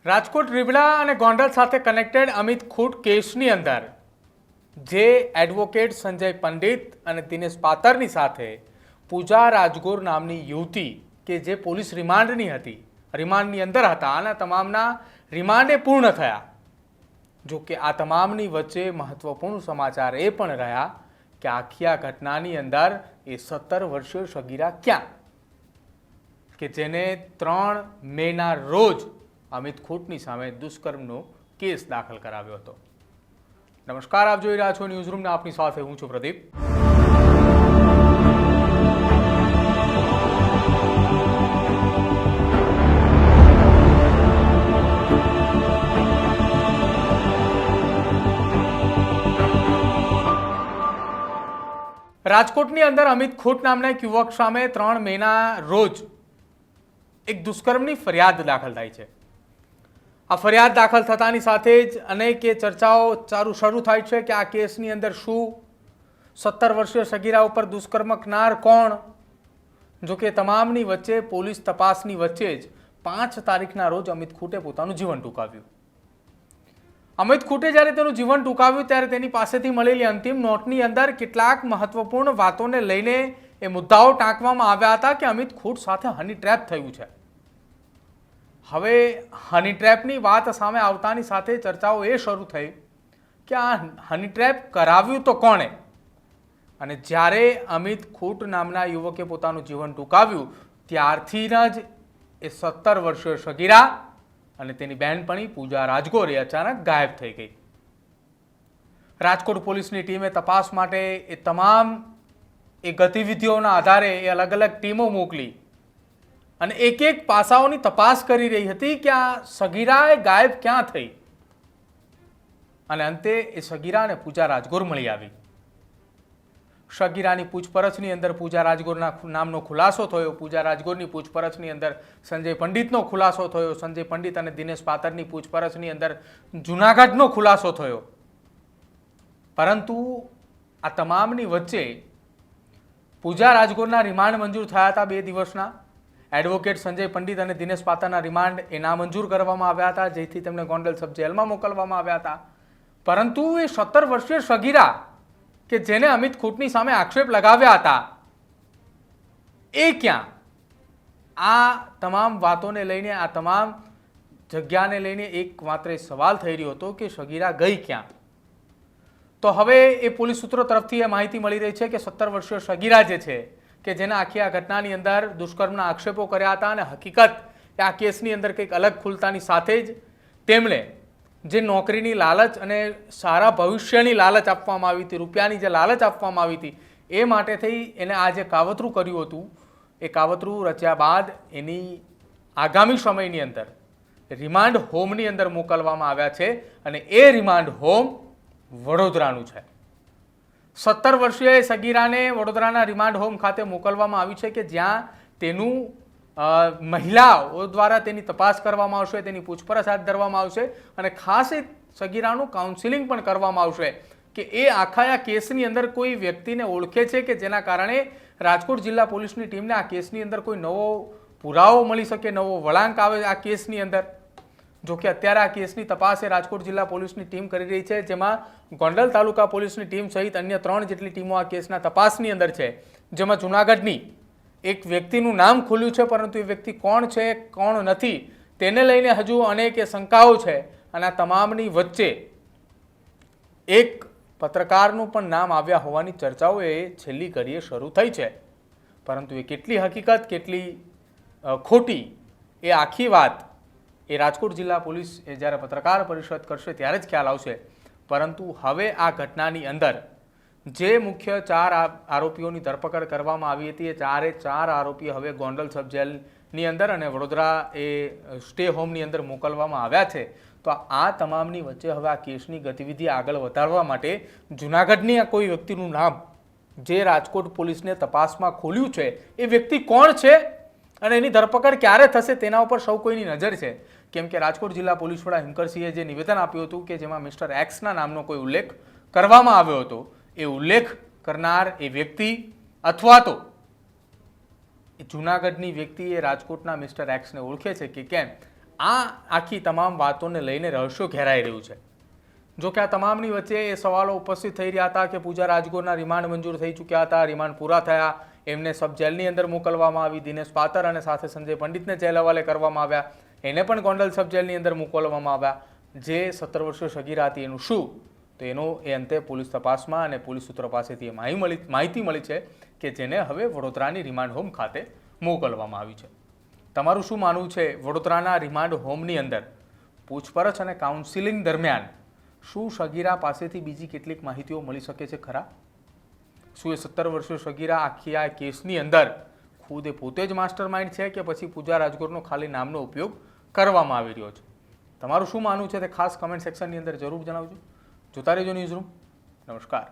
રાજકોટ રીબડા અને ગોંડલ સાથે કનેક્ટેડ અમિત ખૂટ કેસની અંદર જે એડવોકેટ સંજય પંડિત અને દિનેશ પાતરની સાથે પૂજા રાજગોર નામની યુવતી કે જે પોલીસ રિમાન્ડની અંદર હતા અને તમામના રિમાન્ડે પૂર્ણ થયા। જો કે આ તમામની વચ્ચે મહત્વપૂર્ણ સમાચાર એ પણ રહ્યા કે આખી આ ઘટનાની અંદર એ 17 વર્ષીય સગીરા ક્યાં, કે જેને 3 મેના રોજ અમિત ખૂટની સામે દુષ્કર્મનો કેસ દાખલ કરાવ્યો હતો। નમસ્કાર, આપ જોઈ રહ્યા છો ન્યૂઝ રૂમને, આપની સાથે હું છું પ્રદીપ। રાજકોટની અંદર અમિત ખૂટ નામના એક યુવક સામે 3 મેના રોજ એક દુષ્કર્મની ફરિયાદ દાખલ થાય છે। આ ફરિયાદ દાખલ થતાની સાથે જ અનેક ચર્ચાઓ શરૂ થાય છે કે આ કેસની અંદર શું 17 વર્ષીય સગીરા ઉપર દુષ્કર્મ કરનાર કોણ। જો કે તમામની વચ્ચે પોલીસ તપાસની વચ્ચે જ 5 તારીખના રોજ અમિત ખૂટે પોતાનું જીવન ટૂંકાવ્યું। અમિત ખૂટે જ્યારે તેનું જીવન ટૂંકાવ્યું ત્યારે તેની પાસેથી મળેલી અંતિમ નોટની અંદર કેટલાક મહત્વપૂર્ણ વાતોને લઈને એ મુદ્દાઓ ટાંકવામાં આવ્યા હતા કે અમિત ખૂટ સાથે હની ટ્રેપ થયું છે। હવે હની ટ્રેપની વાત સામે આવતાની સાથે ચર્ચાઓ એ શરૂ થઈ કે આ હની ટ્રેપ કરાવ્યું તો કોણે, અને જ્યારે અમિત ખૂટ નામના યુવકે પોતાનું જીવન ટૂંકાવ્યું ત્યારથી જ એ 17 વર્ષીય સગીરા અને તેની બહેનપણી પૂજા રાજગોર એ અચાનક ગાયબ થઈ ગઈ। રાજકોટ પોલીસની ટીમે તપાસ માટે એ તમામ ગતિવિધિઓના આધારે એ અલગ અલગ ટીમો મોકલી અને એક એક પાસાઓની તપાસ કરી રહી હતી કે આ સગીરા ગાયબ ક્યાં થઈ, અને અંતે એ સગીરા અને પૂજા રાજગોર મળી આવી। સગીરાની પૂછપરછની અંદર પૂજા રાજગોરના નામનો ખુલાસો થયો। પૂજા રાજગોરની પૂછપરછની અંદર સંજય પંડિતનો ખુલાસો થયો। સંજય પંડિત અને દિનેશ પાતરની પૂછપરછની અંદર જૂનાગઢનો ખુલાસો થયો। પરંતુ આ તમામની વચ્ચે પૂજા રાજગોરના રિમાન્ડ મંજૂર થયા હતા 2 દિવસના। એડવોકેટ સંજય પંડિત અને દિનેશ પાતરના રિમાન્ડ એ નામંજૂર કરવામાં આવ્યા હતા, જેથી તેમને ગોંડલ સબ જેલમાં મોકલવામાં આવ્યા હતા। પરંતુ એ 17 વર્ષીય સગીરા કે જેને અમિત ખૂટની સામે આક્ષેપ લગાવ્યા હતા એ ક્યાં? આ તમામ વાતોને લઈને, આ તમામ જગ્યાને લઈને એકમાત્ર સવાલ થઈ રહ્યો હતો કે સગીરા ગઈ ક્યાં? તો હવે એ પોલીસ સૂત્રો તરફથી એ માહિતી મળી રહી છે કે 17 વર્ષીય સગીરા જે છે કે જેના આખી આ ઘટનાની અંદર દુષ્કર્મના આક્ષેપો કર્યા હતા, અને હકીકત આ કેસની અંદર કંઈક અલગ ખુલતાની સાથે જ તેમણે જે નોકરીની લાલચ અને સારા ભવિષ્યની લાલચ આપવામાં આવી હતી, રૂપિયાની જે લાલચ આપવામાં આવી હતી, એ માટે થઈ એને આ જે કાવતરું કર્યું હતું એ કાવતરું રચ્યા બાદ એની આગામી સમયની અંદર રિમાન્ડ હોમની અંદર મોકલવામાં આવ્યા છે, અને એ રિમાન્ડ હોમ વડોદરાનું છે। 17 વર્ષીય સગીરાને વડોદરાના રિમાન્ડ હોમ ખાતે મોકલવામાં આવી છે કે જ્યાં તેનું મહિલાઓ દ્વારા તેની તપાસ કરવામાં આવશે, તેની પૂછપરછ હાથ ધરવામાં આવશે, અને ખાસ એ સગીરાનું કાઉન્સિલિંગ પણ કરવામાં આવશે કે એ આખા આ કેસની અંદર કોઈ વ્યક્તિને ઓળખે છે કે જેના કારણે રાજકોટ જિલ્લા પોલીસની ટીમને આ કેસની અંદર કોઈ નવો પુરાવો મળી શકે, નવો વળાંક આવે આ કેસની અંદર। જો કે અત્યારે આ કેસની તપાસ એ રાજકોટ જિલ્લા પોલીસની ટીમ કરી રહી છે, જેમાં ગોંડલ તાલુકા પોલીસની ટીમ સહિત અન્ય 3 જેટલી ટીમો આ કેસના તપાસની અંદર છે, જેમાં જૂનાગઢની એક વ્યક્તિનું નામ ખુલ્યું છે, પરંતુ એ વ્યક્તિ કોણ છે કોણ નથી તેને લઈને હજુ અનેક શંકાઓ છે। અને આ તમામની વચ્ચે એક પત્રકારનું પણ નામ આવ્યા હોવાની ચર્ચાઓ એ છેલ્લી ઘડીએ શરૂ થઈ છે, પરંતુ એ કેટલી હકીકત કેટલી ખોટી એ આખી વાત એ રાજકોટ જિલ્લા પોલીસ જ્યારે પત્રકાર પરિષદ કરશે ત્યારે જ ખ્યાલ આવશે। પરંતુ હવે આ ઘટનાની અંદર જે મુખ્ય 4 આરોપીઓની ધરપકડ કરવામાં આવી હતી એ 4 આરોપી હવે ગોંડલ સબ જેલની અંદર અને વડોદરા એ સ્ટે હોમની અંદર મોકલવામાં આવ્યા છે। તો આ તમામની વચ્ચે હવે આ કેસની ગતિવિધિ આગળ વધારવા માટે જૂનાગઢની કોઈ વ્યક્તિનું નામ જે રાજકોટ પોલીસને તપાસમાં ખોલ્યું છે એ વ્યક્તિ કોણ છે અને એની ધરપકડ ક્યારે થશે તેના ઉપર સૌ કોઈની નજર છે। કેમ કે રાજકોટ જિલ્લા પોલીસ વડા હિમકરસિંહે જે નિવેદન આપ્યું હતું કે જેમાં મિસ્ટર એક્સના નામનો કોઈ ઉલ્લેખ કરવામાં આવ્યો હતો, એ ઉલ્લેખ કરનાર એ વ્યક્તિ અથવા તો જૂનાગઢની વ્યક્તિ એ રાજકોટના મિસ્ટર એક્સને ઓળખે છે કે કેમ, આ આખી તમામ વાતોને લઈને રહસ્યો ઘેરાઈ રહ્યું છે. જો કે આ તમામની વચ્ચે એ સવાલો ઉપસ્થિત થઈ રહ્યા હતા કે પૂજા રાજગોરના રિમાન્ડ મંજૂર થઈ ચૂક્યા હતા, રિમાન્ડ પૂરા થયા, એમને સબ જેલની અંદર મોકલવામાં આવી, દિનેશ પાતર અને સાથે સંજય પંડિતને જેલ હવાલે કરવામાં આવ્યા, એને પણ ગોંડલ સબ જેલની અંદર મોકલવામાં આવ્યા. જે 17 વર્ષીય સગીરા હતી એનું શું, તો એ અંતે પોલીસ તપાસમાં અને પોલીસ સૂત્રો પાસેથી માહિતી મળી છે કે જેને હવે વડોદરાની રિમાન્ડ હોમ ખાતે મોકલવામાં આવી છે. તમારું શું માનવું છે? વડોદરાના રિમાન્ડ હોમની અંદર પૂછપરછ અને કાઉન્સિલિંગ દરમિયાન શું સગીરા પાસેથી બીજી કેટલીક માહિતીઓ મળી શકે છે ખરા? શું એ 17 વર્ષીય સગીરા આખી આ કેસની અંદર ખુદ એ પોતે જ માસ્ટર માઇન્ડ છે કે પછી પૂજા રાજગોરનો ખાલી નામનો ઉપયોગ કરવામાં આવી રહ્યો છે? તમારું શું માનવું છે તે ખાસ કમેન્ટ સેક્શનની અંદર જરૂર જણાવજો. જોતા રહેજો ન્યૂઝરૂમ. નમસ્કાર.